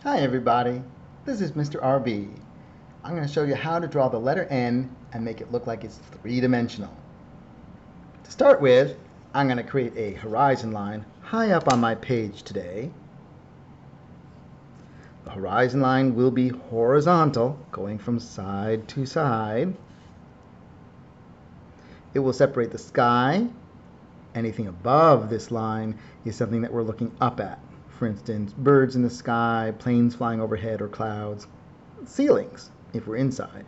Hi everybody, this is Mr. RB. I'm going to show you how to draw the letter N and make it look like it's three-dimensional. To start with, I'm going to create a horizon line high up on my page today. The horizon line will be horizontal, going from side to side. It will separate the sky. Anything above this line is something that we're looking up at. For instance, birds in the sky, planes flying overhead, or clouds. Ceilings, if we're inside.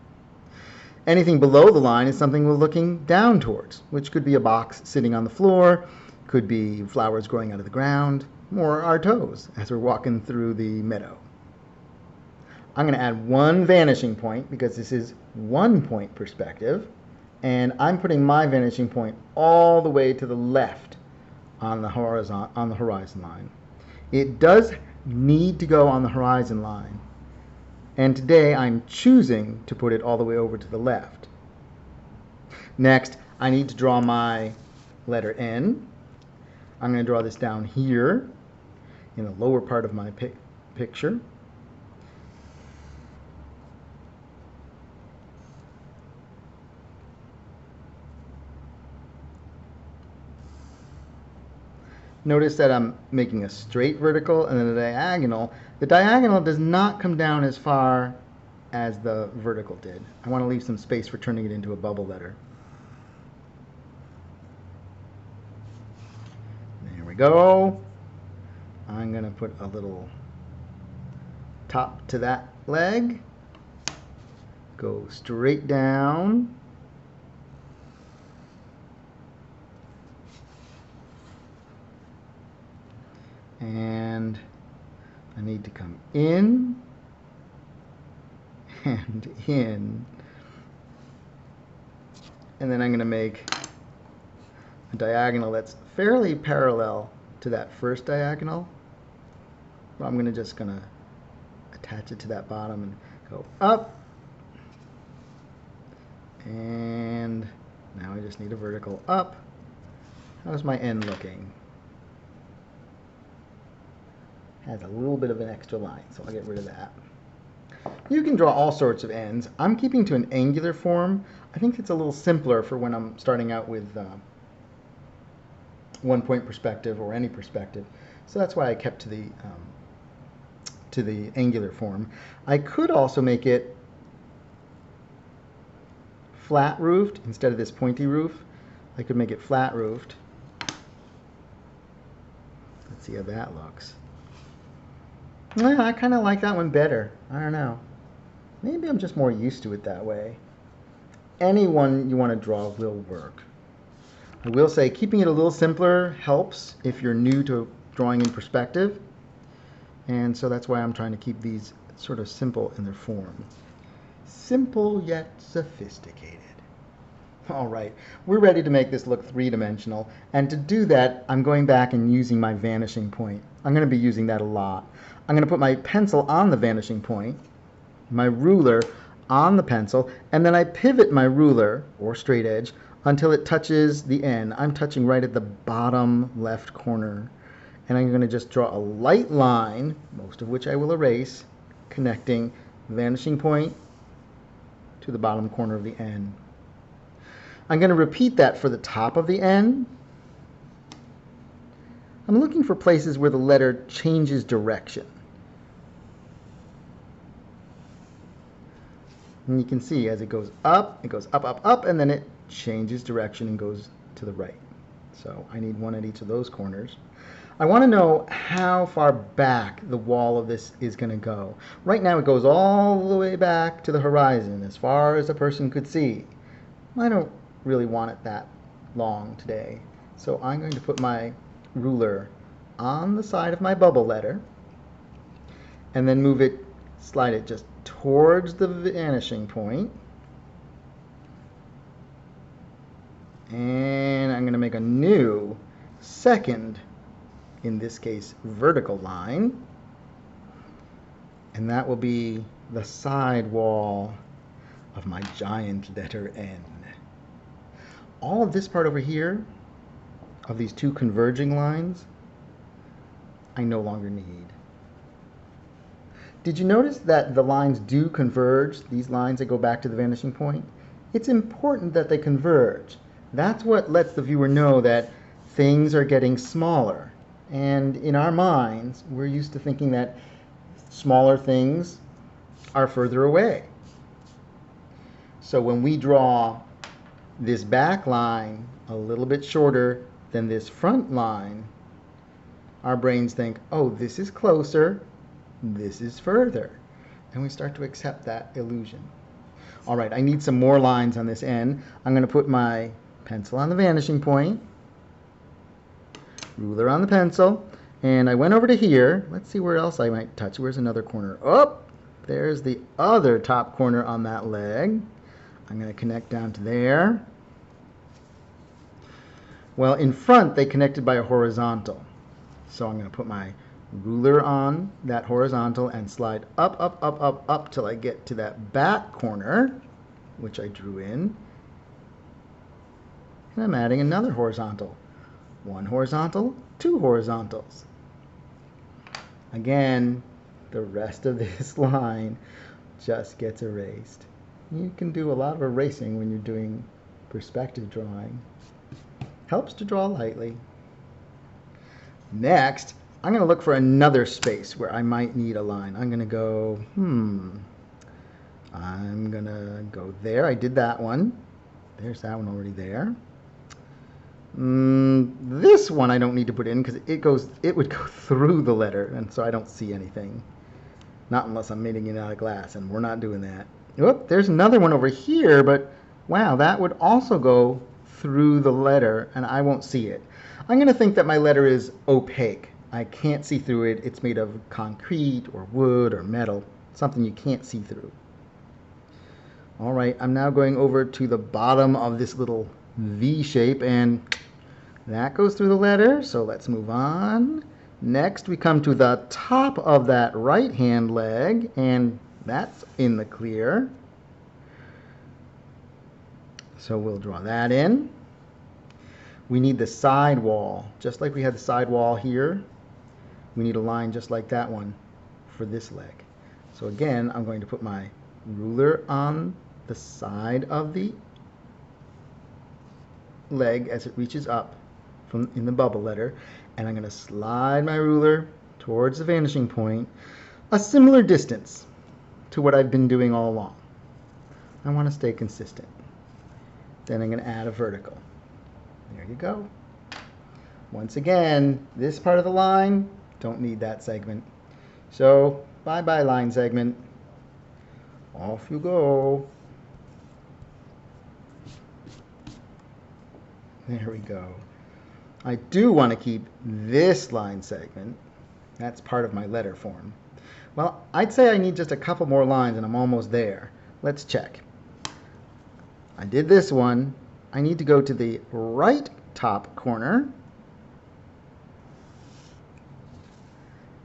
Anything below the line is something we're looking down towards, which could be a box sitting on the floor, could be flowers growing out of the ground, or our toes as we're walking through the meadow. I'm going to add one vanishing point because this is 1-point perspective, and I'm putting my vanishing point all the way to the left on the horizon line. It does need to go on the horizon line, and today I'm choosing to put it all the way over to the left. Next, I need to draw my letter N. I'm going to draw this down here in the lower part of my picture. Notice that I'm making a straight vertical and then a diagonal. The diagonal does not come down as far as the vertical did. I want to leave some space for turning it into a bubble letter. There we go. I'm going to put a little top to that leg. Go straight down. And I need to come in and in. And then I'm going to make a diagonal that's fairly parallel to that first diagonal. I'm just going to attach it to that bottom and go up. And now I just need a vertical up. How's my N looking? Has a little bit of an extra line, so I'll get rid of that. You can draw all sorts of ends. I'm keeping to an angular form. I think it's a little simpler for when I'm starting out with 1-point perspective or any perspective. So that's why I kept to the angular form. I could also make it flat roofed instead of this pointy roof. I could make it flat roofed. Let's see how that looks. Yeah, I kind of like that one better. I don't know. Maybe I'm just more used to it that way. Any one you want to draw will work. I will say keeping it a little simpler helps if you're new to drawing in perspective. And so that's why I'm trying to keep these sort of simple in their form. Simple yet sophisticated. All right, we're ready to make this look three-dimensional. And to do that, I'm going back and using my vanishing point. I'm going to be using that a lot. I'm going to put my pencil on the vanishing point, my ruler on the pencil, and then I pivot my ruler, or straight edge, until it touches the N. I'm touching right at the bottom left corner. And I'm going to just draw a light line, most of which I will erase, connecting the vanishing point to the bottom corner of the N. I'm going to repeat that for the top of the N. I'm looking for places where the letter changes direction. And you can see as it goes up, up, and then it changes direction and goes to the right. So I need one at each of those corners. I want to know how far back the wall of this is going to go. Right now it goes all the way back to the horizon, as far as a person could see. I don't really want it that long today. So I'm going to put my ruler on the side of my bubble letter and then move it, slide it just towards the vanishing point. And I'm going to make a new second, in this case, vertical line. And that will be the side wall of my giant letter N. All of this part over here, of these two converging lines, I no longer need. Did you notice that the lines do converge, these lines that go back to the vanishing point? It's important that they converge. That's what lets the viewer know that things are getting smaller. And in our minds, we're used to thinking that smaller things are further away. So when we draw this back line a little bit shorter than this front line, our brains think, oh, this is closer, this is further. And we start to accept that illusion. All right, I need some more lines on this end. I'm going to put my pencil on the vanishing point, ruler on the pencil, and I went over to here. Let's see where else I might touch. Where's another corner? Oh, there's the other top corner on that leg. I'm going to connect down to there. Well, in front, they connected by a horizontal. So I'm going to put my ruler on that horizontal and slide up, up, up, up, up till I get to that back corner, which I drew in. And I'm adding another horizontal. One horizontal, two horizontals. Again, the rest of this line just gets erased. You can do a lot of erasing when you're doing perspective drawing. Helps to draw lightly. Next, I'm going to look for another space where I might need a line. I'm going to go, I'm going to go there. I did that one. There's that one already there. This one I don't need to put in because it would go through the letter, and so I don't see anything. Not unless I'm making it out of glass, and we're not doing that. Oop, there's another one over here, but wow, that would also go through the letter, and I won't see it. I'm going to think that my letter is opaque. I can't see through it. It's made of concrete or wood or metal, something you can't see through. All right, I'm now going over to the bottom of this little V shape, and that goes through the letter, so let's move on. Next, we come to the top of that right-hand leg, and that's in the clear. So we'll draw that in. We need the side wall. Just like we had the side wall here, we need a line just like that one for this leg. So again, I'm going to put my ruler on the side of the leg as it reaches up from in the bubble letter, and I'm going to slide my ruler towards the vanishing point, a similar distance to what I've been doing all along. I want to stay consistent. Then I'm going to add a vertical. There you go. Once again, this part of the line, don't need that segment. So, bye-bye line segment. Off you go. There we go. I do want to keep this line segment. That's part of my letter form. Well, I'd say I need just a couple more lines and I'm almost there. Let's check. I did this one. I need to go to the right top corner.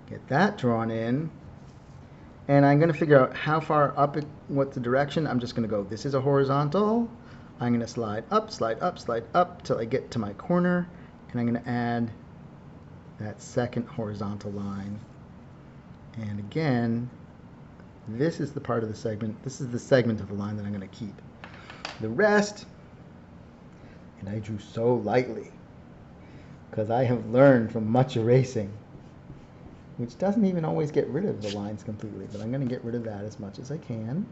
Get that drawn in. And I'm going to figure out how far up, what's the direction. I'm just going to go, this is a horizontal. I'm going to slide up, slide up, slide up till I get to my corner. And I'm going to add that second horizontal line. And again, this is the part of the segment, this is the segment of the line that I'm going to keep. The rest, and I drew so lightly because I have learned from much erasing, which doesn't even always get rid of the lines completely, but I'm going to get rid of that as much as I can.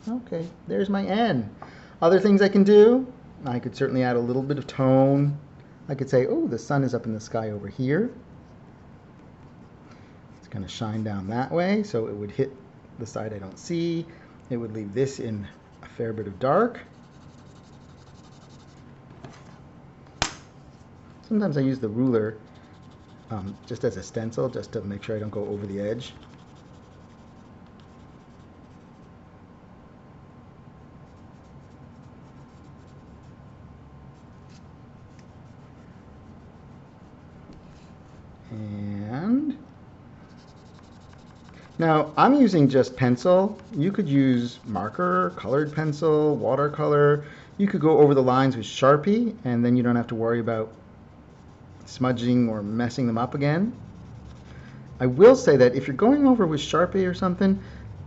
Okay, there's my N. Other things I can do, I could certainly add a little bit of tone. I could say, oh, the sun is up in the sky over here. It's going to shine down that way, so it would hit the side I don't see. It would leave this in a fair bit of dark. Sometimes I use the ruler just as a stencil, just to make sure I don't go over the edge. And now I'm using just pencil. You could use marker, colored pencil, watercolor. You could go over the lines with Sharpie, and then you don't have to worry about smudging or messing them up again. I will say that if you're going over with Sharpie or something,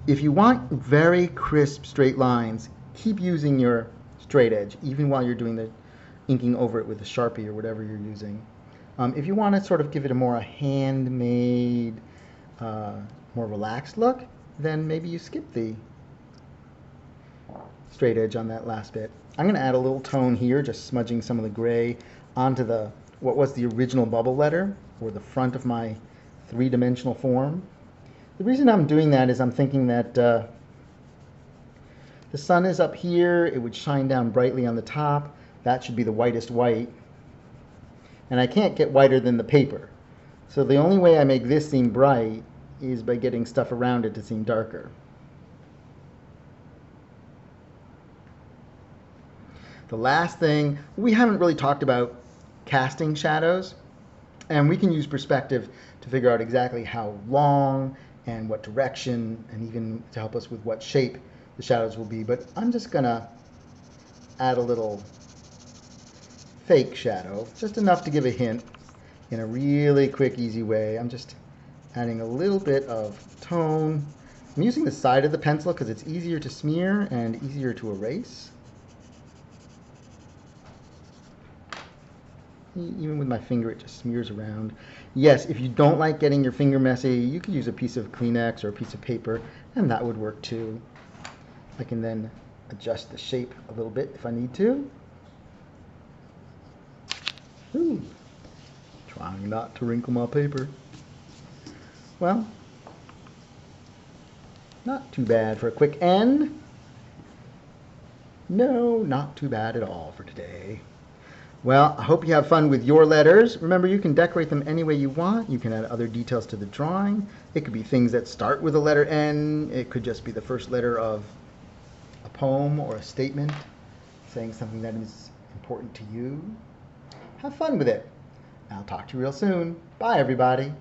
if you want very crisp straight lines, keep using your straight edge, even while you're doing the inking over it with a Sharpie or whatever you're using. If you want to sort of give it a more handmade, more relaxed look, then maybe you skip the straight edge on that last bit. I'm going to add a little tone here, just smudging some of the gray onto what was the original bubble letter, or the front of my three-dimensional form. The reason I'm doing that is I'm thinking that the sun is up here, it would shine down brightly on the top. That should be the whitest white. And I can't get whiter than the paper. So the only way I make this seem bright is by getting stuff around it to seem darker. The last thing, we haven't really talked about casting shadows, and we can use perspective to figure out exactly how long and what direction, and even to help us with what shape the shadows will be. But I'm just gonna add a little fake shadow, just enough to give a hint in a really quick, easy way. I'm just adding a little bit of tone. I'm using the side of the pencil because it's easier to smear and easier to erase. Even with my finger, it just smears around. Yes, if you don't like getting your finger messy, you could use a piece of Kleenex or a piece of paper, and that would work too. I can then adjust the shape a little bit if I need to. Ooh, trying not to wrinkle my paper. Well, not too bad for a quick end. No, not too bad at all for today. Well, I hope you have fun with your letters. Remember, you can decorate them any way you want. You can add other details to the drawing. It could be things that start with the letter N. It could just be the first letter of a poem or a statement saying something that is important to you. Have fun with it. I'll talk to you real soon. Bye, everybody.